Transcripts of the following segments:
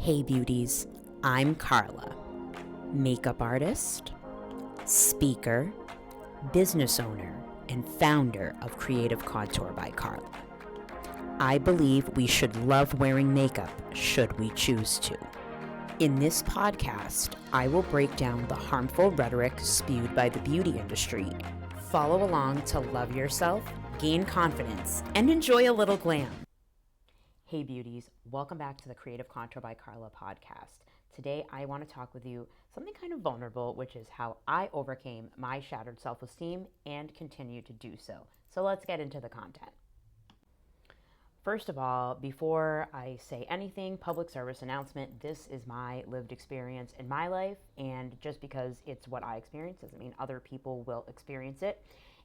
Hey beauties, I'm Carla, makeup artist, speaker, business owner, and founder of Creative Contour by Carla. I believe we should love wearing makeup should we choose to. In this podcast, I will break down the harmful rhetoric spewed by the beauty industry. Follow along to love yourself, gain confidence, and enjoy a little glam. Hey beauties, welcome back to the Creative Contour by Carla podcast. Today I want to talk with you something kind of vulnerable, which is how I overcame my shattered self-esteem and continue to do so. So let's get into the content. First of all, before I say anything, public service announcement, this is my lived experience in my life, and just because it's what I experienced doesn't mean other people will experience it.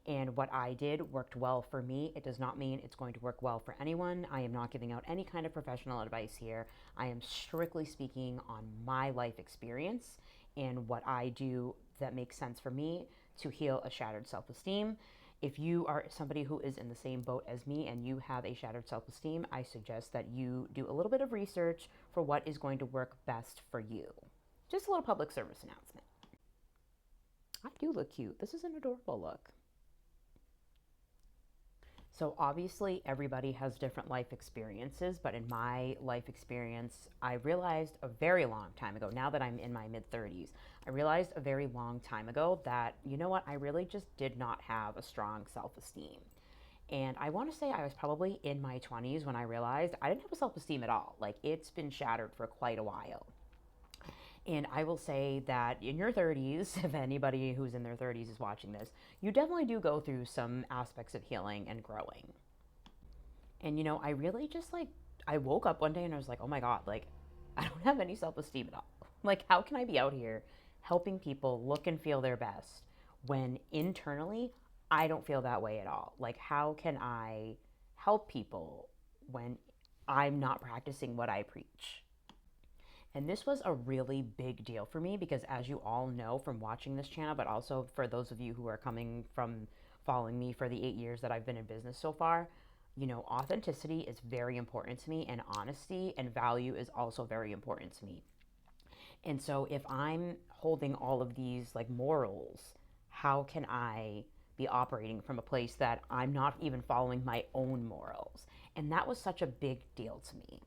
And what I did worked well for me. It does not mean it's going to work well for anyone. I am not giving out any kind of professional advice here. I am strictly speaking on my life experience and what I do that makes sense for me to heal a shattered self-esteem. If you are somebody who is in the same boat as me and you have a shattered self-esteem, I suggest that you do a little bit of research for what is going to work best for you. Just a little public service announcement. I do look cute. This is an adorable look. So obviously everybody has different life experiences, but in my life experience, I realized a very long time ago, now that I'm in my mid-30s, I realized a very long time ago that, you know what, I really just did not have a strong self-esteem. And I want to say I was probably in my 20s when I realized I didn't have a self-esteem at all. Like, it's been shattered for quite a while. And I will say that in your 30s, if anybody who's in their 30s is watching this, you definitely do go through some aspects of healing and growing. And, you know, I really just I woke up one day and I was like, oh my God, like, I don't have any self-esteem at all. Like, how can I be out here helping people look and feel their best when internally I don't feel that way at all? Like, how can I help people when I'm not practicing what I preach? And this was a really big deal for me because, as you all know from watching this channel, but also for those of you who are coming from following me for the 8 years that I've been in business so far, you know, authenticity is very important to me, and honesty and value is also very important to me. And so if I'm holding all of these like morals, how can I be operating from a place that I'm not even following my own morals? And that was such a big deal to me.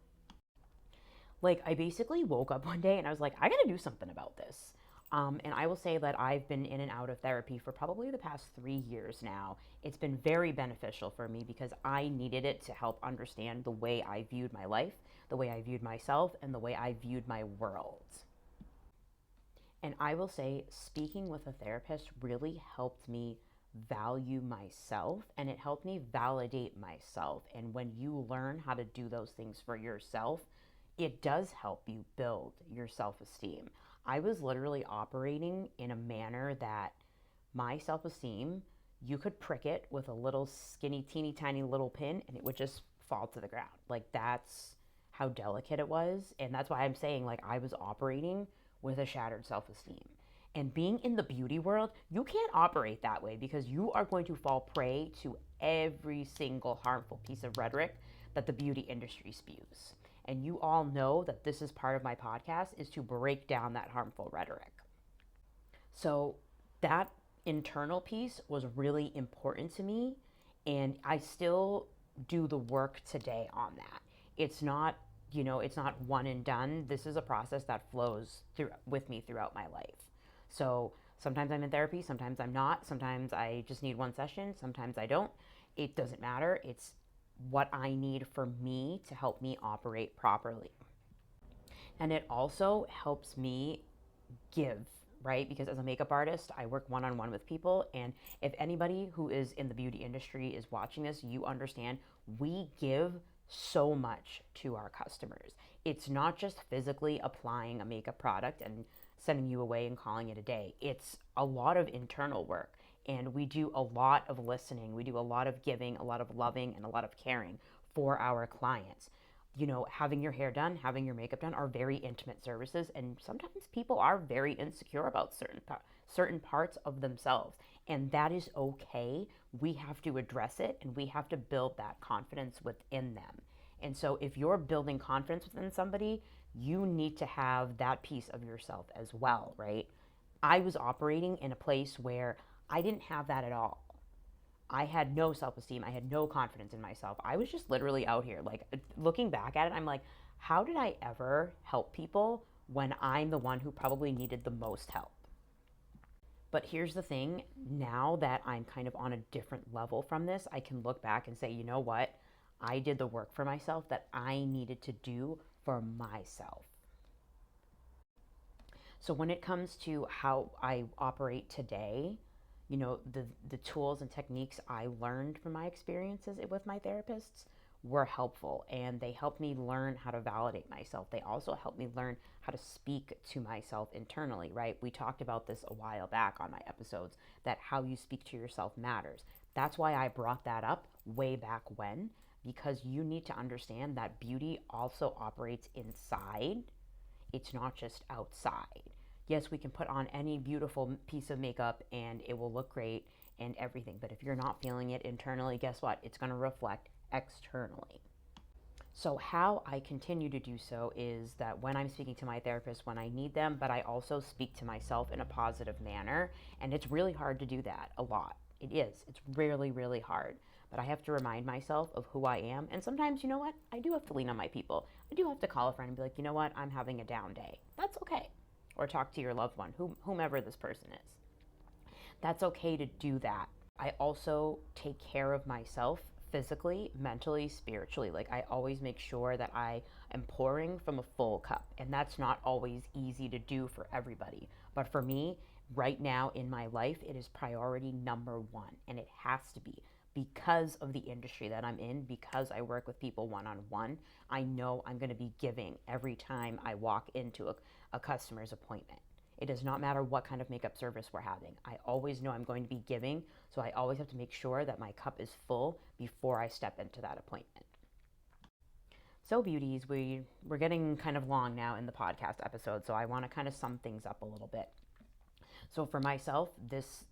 Like, I basically woke up one day and I was like, I gotta do something about this. And I will say that I've been in and out of therapy for probably the past 3 years now. It's been very beneficial for me because I needed it to help understand the way I viewed my life, the way I viewed myself, and the way I viewed my world. And I will say, speaking with a therapist really helped me value myself, and it helped me validate myself. And when you learn how to do those things for yourself, it does help you build your self-esteem. I was literally operating in a manner that my self-esteem, you could prick it with a little skinny, teeny tiny little pin and it would just fall to the ground. Like, that's how delicate it was. And that's why I'm saying, like, I was operating with a shattered self-esteem. And being in the beauty world, you can't operate that way because you are going to fall prey to every single harmful piece of rhetoric that the beauty industry spews. And you all know that this is part of my podcast, is to break down that harmful rhetoric. So that internal piece was really important to me, and I still do the work today on that. It's not, you know, it's not one and done. This is a process that flows through with me throughout my life. So sometimes I'm in therapy, sometimes I'm not, sometimes I just need one session, sometimes I don't. It doesn't matter. It's what I need for me to help me operate properly. And it also helps me give, right? Because as a makeup artist, I work one-on-one with people. And if anybody who is in the beauty industry is watching this, you understand we give so much to our customers. It's not just physically applying a makeup product and sending you away and calling it a day. It's a lot of internal work. And we do a lot of listening. We do a lot of giving, a lot of loving, and a lot of caring for our clients. You know, having your hair done, having your makeup done are very intimate services. And sometimes people are very insecure about certain parts of themselves. And that is okay. We have to address it and we have to build that confidence within them. And so if you're building confidence within somebody, you need to have that piece of yourself as well, right? I was operating in a place where I didn't have that at all. I had no self esteem. I had no confidence in myself. I was just literally out here. Like, looking back at it, I'm like, how did I ever help people when I'm the one who probably needed the most help? But here's the thing, now that I'm kind of on a different level from this, I can look back and say, you know what? I did the work for myself that I needed to do for myself. So when it comes to how I operate today, the tools and techniques I learned from my experiences with my therapists were helpful, and they helped me learn how to validate myself. They also helped me learn how to speak to myself internally, right? We talked about this a while back on my episodes, that how you speak to yourself matters. That's why I brought that up way back when, because you need to understand that beauty also operates inside. It's not just outside. Yes, we can put on any beautiful piece of makeup and it will look great and everything, but if you're not feeling it internally, guess what? It's going to reflect externally. So, how I continue to do so is that when I'm speaking to my therapist, when I need them, but I also speak to myself in a positive manner. And it's really hard to do that a lot. It is. It's really, really hard. But I have to remind myself of who I am. And sometimes, you know what? I do have to lean on my people. I do have to call a friend and be like, you know what? I'm having a down day. That's okay. Or talk to your loved one, whomever this person is. That's okay to do that. I also take care of myself physically, mentally, spiritually. Like, I always make sure that I am pouring from a full cup. And that's not always easy to do for everybody. But for me, right now in my life, it is priority number one. And it has to be, because of the industry that I'm in, because I work with people one on one. I know I'm going to be giving every time I walk into a customer's appointment. It does not matter what kind of makeup service we're having. I always know I'm going to be giving, so I always have to make sure that my cup is full before I step into that appointment. So, beauties, we're getting kind of long now in the podcast episode, so I want to kind of sum things up a little bit. So for myself, this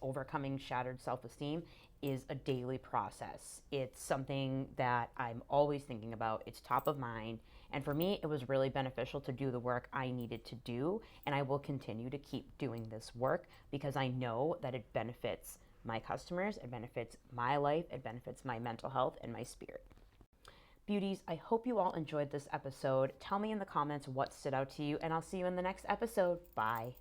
overcoming shattered self-esteem is a daily process. It's something that I'm always thinking about. It's top of mind. And for me, it was really beneficial to do the work I needed to do. And I will continue to keep doing this work because I know that it benefits my customers, it benefits my life, it benefits my mental health and my spirit. Beauties, I hope you all enjoyed this episode. Tell me in the comments what stood out to you, and I'll see you in the next episode. Bye.